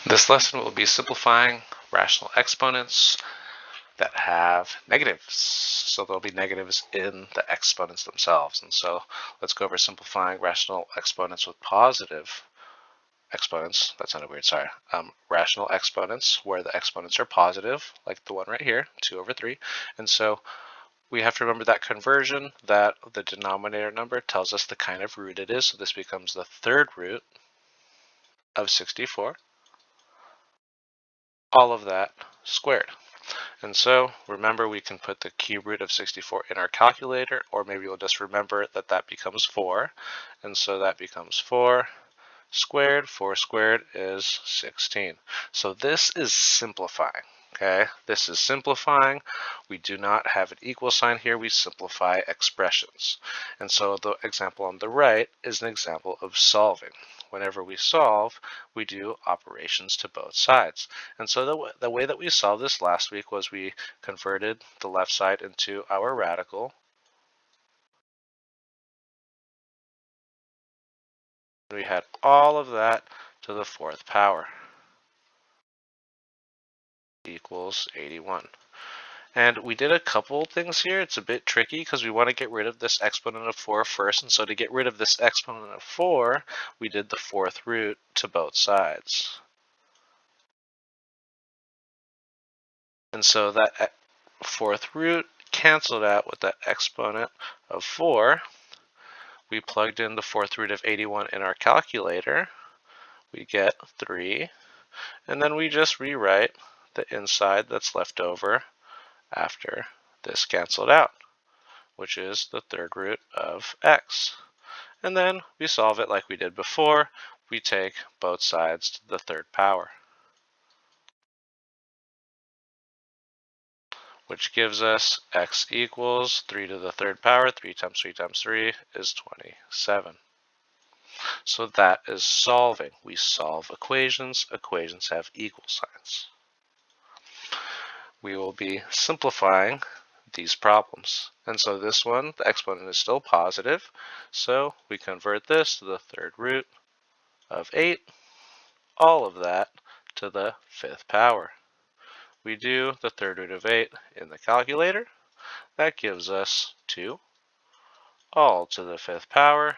This lesson will be simplifying rational exponents that have negatives. So there'll be negatives in the exponents themselves. And so let's go over simplifying rational exponents with positive exponents. That sounded weird, sorry. Rational exponents where the exponents are positive, like the one right here, 2 over 3. And so we have to remember that conversion, that the denominator number tells us the kind of root it is. So this becomes the third root of 64. All of that squared. And so remember, we can put the cube root of 64 in our calculator, or maybe we'll just remember that that becomes 4. And so that becomes 4 squared. 4 squared is 16. So this is simplifying. Okay, this is simplifying. We do not have an equal sign here. We simplify expressions. And so the example on the right is an example of solving. Whenever we solve, we do operations to both sides. And so the way that we solved this last week was we converted the left side into our radical. We had all of that to the fourth power equals 81. And we did a couple things here. It's a bit tricky because we want to get rid of this exponent of 4 first. And so to get rid of this exponent of 4, we did the fourth root to both sides. And so that fourth root canceled out with that exponent of 4. We plugged in the fourth root of 81 in our calculator. We get 3. And then we just rewrite the inside that's left over after this canceled out, which is the third root of x. And then we solve it like we did before. We take both sides to the third power, which gives us x equals 3 to the third power. 3 times 3 times 3 is 27. So that is solving. We solve equations. Equations have equal signs. We will be simplifying these problems. And so this one, the exponent is still positive. So we convert this to the third root of 8. All of that to the fifth power. We do the third root of 8 in the calculator. That gives us 2. All to the fifth power.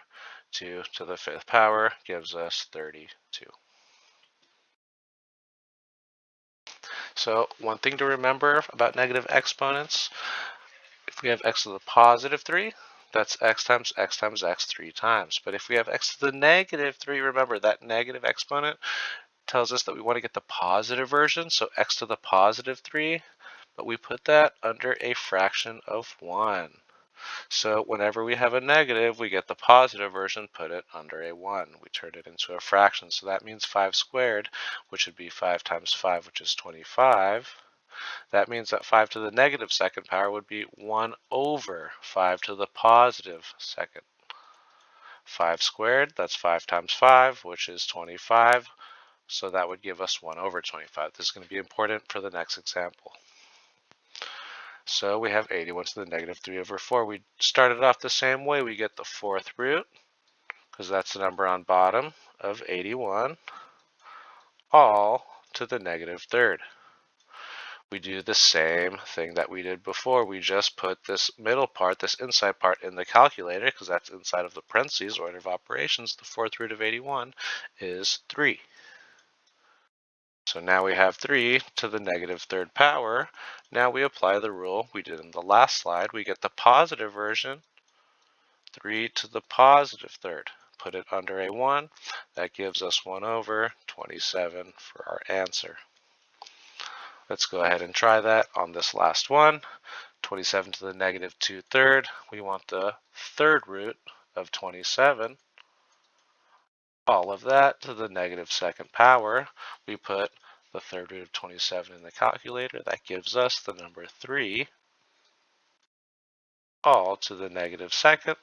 2 to the fifth power gives us 32. So one thing to remember about negative exponents, if we have x to the positive 3, that's x times x times x 3 times. But if we have x to the negative 3, remember that negative exponent tells us that we want to get the positive version, so x to the positive 3, but we put that under a fraction of 1. So whenever we have a negative, we get the positive version, put it under a 1. We turn it into a fraction, so that means 5 squared, which would be 5 times 5, which is 25. That means that 5 to the negative second power would be 1 over 5 to the positive second. 5 squared, that's 5 times 5, which is 25. So that would give us 1 over 25. This is going to be important for the next example. So we have 81 to the negative 3 over 4. We started off the same way. We get the fourth root, because that's the number on bottom, of 81, all to the negative third. We do the same thing that we did before. We just put this middle part, this inside part, in the calculator, because that's inside of the parentheses, order of operations. The fourth root of 81 is 3. So now we have 3 to the negative third power. Now we apply the rule we did in the last slide. We get the positive version, 3 to the positive third. Put it under a 1. That gives us 1 over 27 for our answer. Let's go ahead and try that on this last one. 27 to the negative 2/3. We want the third root of 27. All of that to the negative second power. We put the third root of 27 in the calculator. That gives us the number 3, all to the negative second.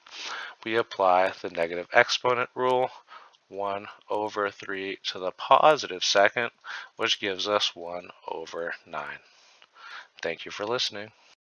We apply the negative exponent rule, 1 over 3 to the positive second, which gives us 1 over 9. Thank you for listening.